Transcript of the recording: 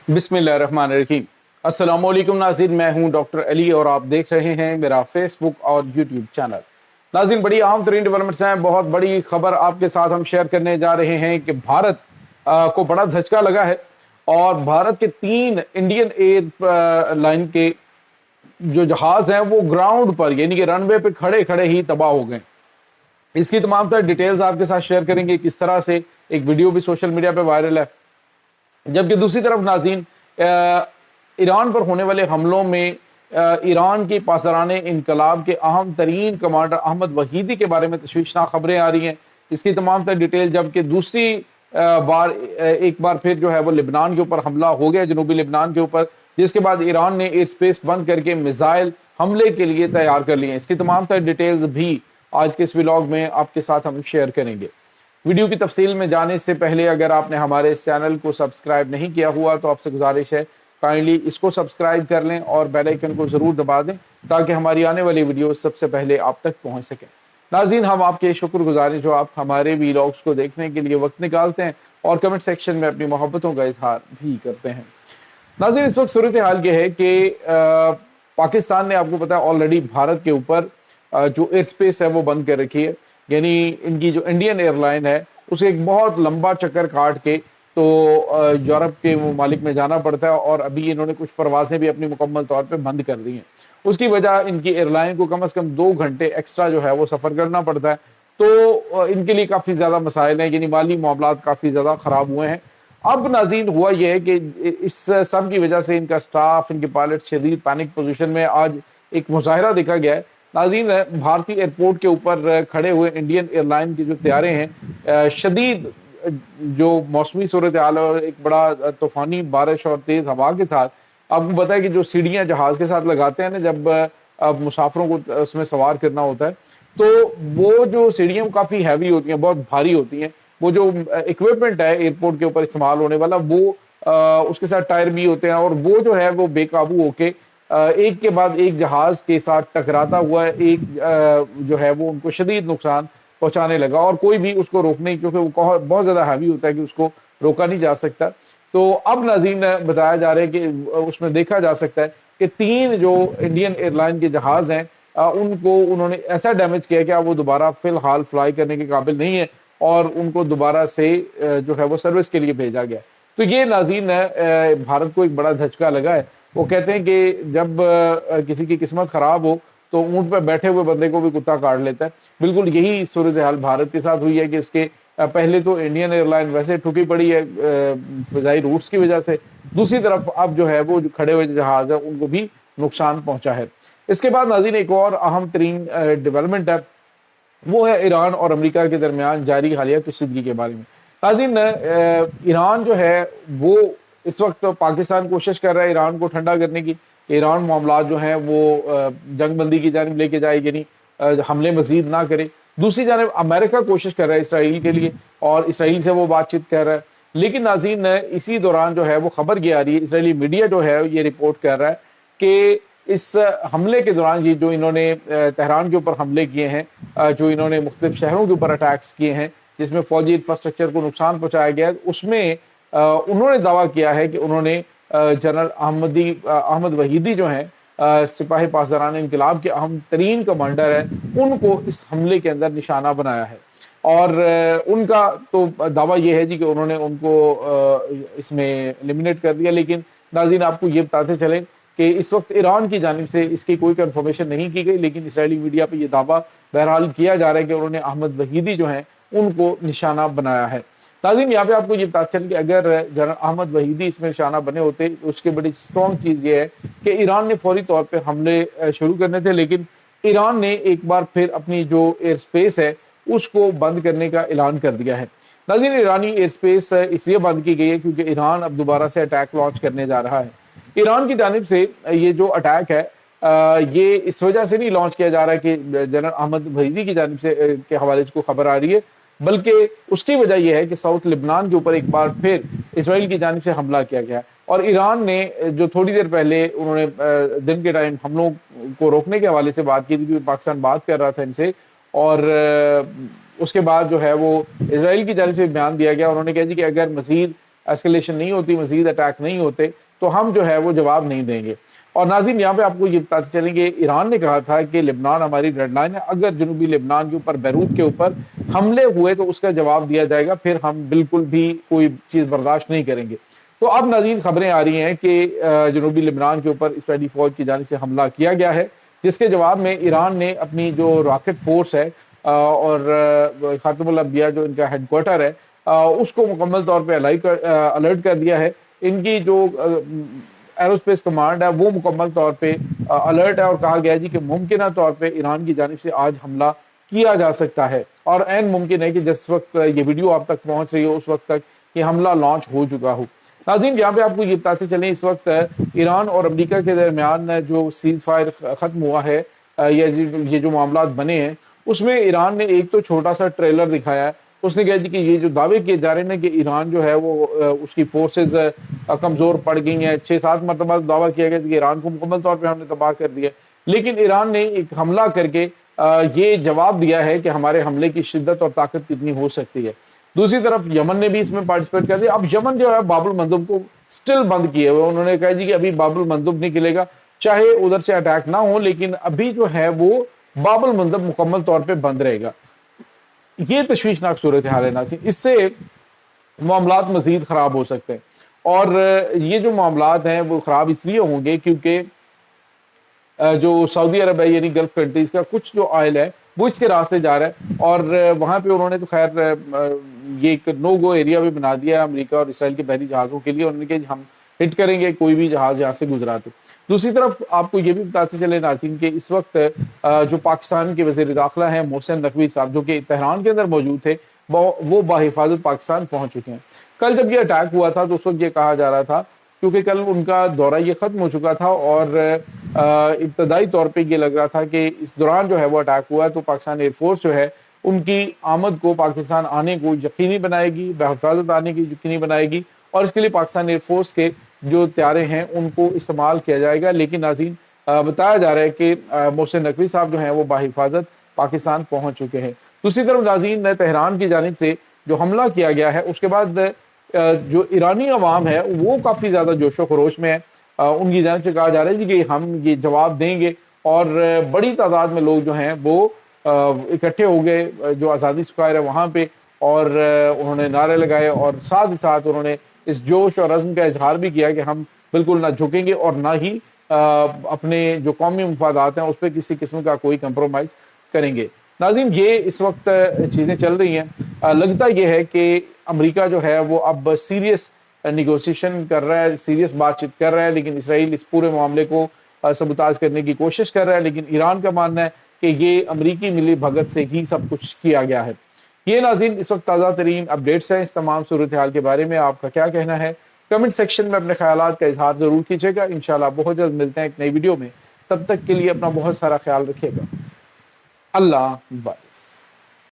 बिस्मिल्लाहिर्रहमानिर्रहीम। अस्सलाम वालेकुम नाज़रीन, मैं हूं डॉक्टर अली और आप देख रहे हैं मेरा फेसबुक और यूट्यूब चैनल। नाज़रीन, बड़ी अहम तरीन डेवलपमेंट्स हैं। बहुत बड़ी खबर आपके साथ हम शेयर करने जा रहे हैं कि भारत को बड़ा झटका लगा है और भारत के 3 इंडियन एयर लाइन के जो जहाज हैं वो ग्राउंड पर यानी कि रनवे पे खड़े खड़े ही तबाह हो गए। इसकी तमाम तरह डिटेल्स आपके साथ शेयर करेंगे, किस तरह से एक वीडियो भी सोशल मीडिया पे वायरल है। जबकि दूसरी तरफ नाज़रीन, ईरान पर होने वाले हमलों में ईरान के पासदारान इनकलाब के अहम तरीन कमांडर अहमद वहीदी के बारे में तशवीशनाक खबरें आ रही हैं। इसकी तमाम तर डिटेल, जबकि दूसरी एक बार फिर जो है वो लेबनान के ऊपर हमला हो गया, जनूबी लेबनान के ऊपर, जिसके बाद ईरान ने एयर स्पेस बंद करके मिसाइल हमले के लिए तैयार कर लिए। इसकी तमाम तर डिटेल्स भी आज के इस व्लॉग में आपके साथ हम शेयर करेंगे। वीडियो की तफसील में जाने से पहले अगर आपने हमारे इस चैनल को सब्सक्राइब नहीं किया हुआ तो आपसे गुजारिश है काइंडली इसको सब्सक्राइब कर लें और बेल आइकन को ज़रूर दबा दें ताकि हमारी आने वाली वीडियो सबसे पहले आप तक पहुंच सकें। नाज़रीन, हम आपके शुक्रगुजार हैं जो आप हमारे व्लॉग्स को देखने के लिए वक्त निकालते हैं और कमेंट सेक्शन में अपनी मोहब्बतों का इजहार भी करते हैं। नाज़रीन, इस वक्त सूरत हाल ये है कि पाकिस्तान ने, आपको पता है, ऑलरेडी भारत के ऊपर जो एयर स्पेस है वो बंद कर रखी है। यानी इनकी जो इंडियन एयरलाइन है उसे एक बहुत लंबा चक्कर काट के तो यूरोप के ममालिक में जाना पड़ता है और अभी इन्होंने कुछ परवाजें भी अपनी मुकम्मल तौर पे बंद कर दी हैं। उसकी वजह इनकी एयरलाइन को कम से कम 2 घंटे एक्स्ट्रा जो है वो सफ़र करना पड़ता है। तो इनके लिए काफ़ी ज़्यादा मसाइल हैं, यानी माली मामलात काफ़ी ज़्यादा ख़राब हुए हैं। अब नाज़रीन हुआ यह है कि इस सब की वजह से इनका स्टाफ, इनके पायलट शदीद पैनिक पोजीशन में। आज एक मुजाहरा देखा गया है नाज़रीन, भारतीय एयरपोर्ट के ऊपर खड़े हुए इंडियन एयरलाइन के जो तैयारे हैं, शदीद जो मौसमी सूरत हाल है और एक बड़ा तूफ़ानी बारिश और तेज़ हवा के साथ, आपको पता है कि जो सीढ़ियाँ जहाज़ के साथ लगाते हैं ना, जब मुसाफिरों को उसमें सवार करना होता है, तो वो जो सीढ़ियाँ काफ़ी हैवी होती हैं, बहुत भारी होती हैं। वो जो इक्विपमेंट है एयरपोर्ट के ऊपर इस्तेमाल होने वाला, वो उसके साथ टायर भी होते हैं और वो जो है वो बेकाबू होके एक के बाद एक जहाज के साथ टकराता हुआ एक जो है वो उनको शदीद नुकसान पहुंचाने लगा और कोई भी उसको रोक नहीं, क्योंकि वो बहुत ज़्यादा हैवी होता है कि उसको रोका नहीं जा सकता। तो अब नाज़रीन बताया जा रहा है कि उसमें देखा जा सकता है कि 3 जो इंडियन एयरलाइन के जहाज़ हैं उनको उन्होंने ऐसा डैमेज किया कि अब वो दोबारा फ़िलहाल फ्लाई करने के काबिल नहीं है और उनको दोबारा से जो है वो सर्विस के लिए भेजा गया। तो ये नाज़रीन भारत को एक बड़ा झटका लगा है। वो कहते हैं कि जब किसी की किस्मत ख़राब हो तो ऊँट पर बैठे हुए बंदे को भी कुत्ता काट लेता है। बिल्कुल यही सूरत हाल भारत के साथ हुई है कि इसके पहले तो इंडियन एयरलाइन वैसे ठुकी पड़ी है फ़िज़ाई रूट्स की वजह से, दूसरी तरफ अब जो है वो जो खड़े हुए जहाज़ हैं उनको भी नुकसान पहुँचा है। इसके बाद नाज़रीन एक और अहम तरीन डेवलपमेंट है, वो है ईरान और अमेरिका के दरमियान जारी हालिया कशीदगी के बारे में। नाज़रीन, ईरान जो है वो इस वक्त पाकिस्तान कोशिश कर रहा है ईरान को ठंडा करने की, ईरान मामला जो हैं वो जंगबंदी की जानिब लेके जाए, यानी हमले मजीद ना करे। दूसरी जानिब अमेरिका कोशिश कर रहा है इसराइल के लिए और इसराइल से वो बातचीत कर रहा है। लेकिन नाज़रीन इसी दौरान जो है वो खबर ये आ रही है, इसराइली मीडिया जो है ये रिपोर्ट कर रहा है कि इस हमले के दौरान ये जो इन्होंने तेहरान के ऊपर हमले किए हैं, जो इन्होंने मुख्तलिफ शहरों के ऊपर अटैक्स किए हैं जिसमें फ़ौजी इंफ्रास्ट्रक्चर को नुकसान पहुँचाया गया, उसमें उन्होंने दावा किया है कि उन्होंने जनरल अहमद वहीदी जो हैं सिपाही पासदारान इनकलाब के अहम तरीन कमांडर हैं, उनको इस हमले के अंदर निशाना बनाया है। और उनका तो दावा यह है जी कि उन्होंने उनको इसमें एलिमिनेट कर दिया। लेकिन नाज़रीन आपको ये बताते चलें कि इस वक्त ईरान की जानिब से इसकी कोई कंफर्मेशन नहीं की गई, लेकिन इसराइली मीडिया पर यह दावा बहरहाल किया जा रहा है कि उन्होंने अहमद वहीदी जो हैं उनको निशाना बनाया है। नाज़रीन, यहाँ पे आपको ये पता चल कि अगर जनरल अहमद वहीदी इसमें निशाना बने होते तो उसकी बड़ी स्ट्रॉन्ग चीज़ ये है कि ईरान ने फौरी तौर पे हमले शुरू करने थे, लेकिन ईरान ने एक बार फिर अपनी जो एयर स्पेस है उसको बंद करने का ऐलान कर दिया है। नाज़रीन, ईरानी एयर स्पेस इसलिए बंद की गई है क्योंकि ईरान अब दोबारा से अटैक लॉन्च करने जा रहा है। ईरान की जानिब से ये जो अटैक है ये इस वजह से नहीं लॉन्च किया जा रहा है कि जनरल अहमद वहीदी की जानिब से के हवाले से खबर आ रही है, बल्कि उसकी वजह यह है कि साउथ लेबनान के ऊपर एक बार फिर इसराइल की जानिब से हमला किया गया और ईरान ने जो थोड़ी देर पहले उन्होंने दिन के टाइम हमलों को रोकने के हवाले से बात की थी, क्योंकि पाकिस्तान बात कर रहा था इनसे, और उसके बाद जो है वो इसराइल की जानिब से बयान दिया गया। उन्होंने कहा जी कि अगर मज़ीद ایسکیلیشن نہیں ہوتی، مزید اٹیک نہیں ہوتے، تو ہم جو ہے وہ جواب نہیں دیں گے۔ اور ناظرین یہاں پہ آپ کو یہ بتاتے چلیں گے، ایران نے کہا تھا کہ لبنان ہماری ریڈ لائن ہے، اگر جنوبی لبنان کے اوپر، بیروت کے اوپر حملے ہوئے تو اس کا جواب دیا جائے گا، پھر ہم بالکل بھی کوئی چیز برداشت نہیں کریں گے۔ تو اب ناظرین خبریں آ رہی ہیں کہ جنوبی لبنان کے اوپر اسرائیلی فوج کی جانب سے حملہ کیا گیا ہے، جس کے جواب میں ایران نے اپنی جو راکٹ فورس ہے اور خاتم الانبیاء جو ان کا ہیڈ کوارٹر ہے اس کو مکمل طور پہ الرٹ کر دیا ہے۔ ان کی جو ایروسپیس کمانڈ ہے وہ مکمل طور پہ الرٹ ہے، اور کہا گیا جی کہ ممکنہ طور پہ ایران کی جانب سے آج حملہ کیا جا سکتا ہے، اور عین ممکن ہے کہ جس وقت یہ ویڈیو آپ تک پہنچ رہی ہو اس وقت تک یہ حملہ لانچ ہو چکا ہو۔ ناظرین یہاں پہ آپ کو یہ بتاتے چلیں، اس وقت ایران اور امریکہ کے درمیان جو سیز فائر ختم ہوا ہے، یہ جو معاملات بنے ہیں، اس میں ایران نے ایک تو چھوٹا سا ٹریلر دکھایا ہے۔ اس نے کہا جی کہ یہ جو دعوے کیے جا رہے ہیں کہ ایران جو ہے وہ اس کی فورسز کمزور پڑ گئی ہیں، 6-7 مرتبہ دعویٰ کیا گیا کہ ایران کو مکمل طور پہ ہم نے تباہ کر دیا، لیکن ایران نے ایک حملہ کر کے یہ جواب دیا ہے کہ ہمارے حملے کی شدت اور طاقت کتنی ہو سکتی ہے۔ دوسری طرف یمن نے بھی اس میں پارٹیسپیٹ کر دیا۔ اب یمن جو ہے باب المندب کو سٹل بند کیے ہوئے، انہوں نے کہا جی کہ ابھی باب المندب نہیں کھلے گا، چاہے ادھر سے اٹیک نہ ہو، لیکن ابھی جو ہے وہ باب المندب مکمل طور پہ بند رہے گا۔ یہ تشویشناک صورتحال ہے ناظرین، اس سے معاملات مزید خراب ہو سکتے ہیں، اور یہ جو معاملات ہیں وہ خراب اس لیے ہوں گے کیونکہ جو سعودی عرب ہے یعنی گلف کنٹریز کا کچھ جو آئل ہے وہ اس کے راستے جا رہا ہے، اور وہاں پہ انہوں نے تو خیر یہ ایک نو گو ایریا بھی بنا دیا ہے امریکہ اور اسرائیل کے بحری جہازوں کے لیے، انہوں نے کہا ہم ہٹ کریں گے کوئی بھی جہاز یہاں سے گزرا تو۔ دوسری طرف آپ کو یہ بھی بتاتے چلے ناظرین کہ اس وقت جو پاکستان کے وزیر داخلہ ہیں محسن نقوی صاحب، جو کہ تہران کے اندر موجود تھے، وہ بحفاظت پاکستان پہنچ چکے ہیں۔ کل جب یہ اٹیک ہوا تھا تو اس وقت یہ کہا جا رہا تھا، کیونکہ کل ان کا دورہ یہ ختم ہو چکا تھا اور ابتدائی طور پہ یہ لگ رہا تھا کہ اس دوران جو ہے وہ اٹیک ہوا تو پاکستان ایئر فورس جو ہے ان کی آمد کو، پاکستان آنے کو یقینی بنائے گی، بحفاظت آنے کی یقینی بنائے گی، اور اس کے لیے پاکستان ایئر فورس کے جو طیارے ہیں ان کو استعمال کیا جائے گا۔ لیکن ناظرین بتایا جا رہا ہے کہ محسن نقوی صاحب جو ہیں وہ بحفاظت پاکستان پہنچ چکے ہیں۔ دوسری طرف ناظرین تہران کی جانب سے جو حملہ کیا گیا ہے اس کے بعد جو ایرانی عوام ہے وہ کافی زیادہ جوش و خروش میں ہے۔ ان کی جانب سے کہا جا رہا ہے کہ ہم یہ جواب دیں گے، اور بڑی تعداد میں لوگ جو ہیں وہ اکٹھے ہو گئے جو آزادی اسکوائر ہے وہاں پہ، اور انہوں نے نعرے لگائے، اور ساتھ ہی ساتھ انہوں نے اس جوش اور عزم کا اظہار بھی کیا کہ ہم بالکل نہ جھکیں گے اور نہ ہی اپنے جو قومی مفادات ہیں اس پہ کسی قسم کا کوئی کمپرومائز کریں گے۔ ناظرین یہ اس وقت چیزیں چل رہی ہیں، لگتا یہ ہے کہ امریکہ جو ہے وہ اب سیریس نیگوسیشن کر رہا ہے، سیریس بات چیت کر رہا ہے، لیکن اسرائیل اس پورے معاملے کو سبوتاژ کرنے کی کوشش کر رہا ہے، لیکن ایران کا ماننا ہے کہ یہ امریکی ملی بھگت سے ہی سب کچھ کیا گیا ہے۔ یہ ناظرین اس وقت تازہ ترین اپڈیٹس ہیں اس تمام صورتحال کے بارے میں، آپ کا کیا کہنا ہے؟ کمنٹ سیکشن میں اپنے خیالات کا اظہار ضرور کیجیے گا۔ انشاءاللہ بہت جلد ملتے ہیں ایک نئی ویڈیو میں، تب تک کے لیے اپنا بہت سارا خیال رکھیے گا۔ اللہ حافظ۔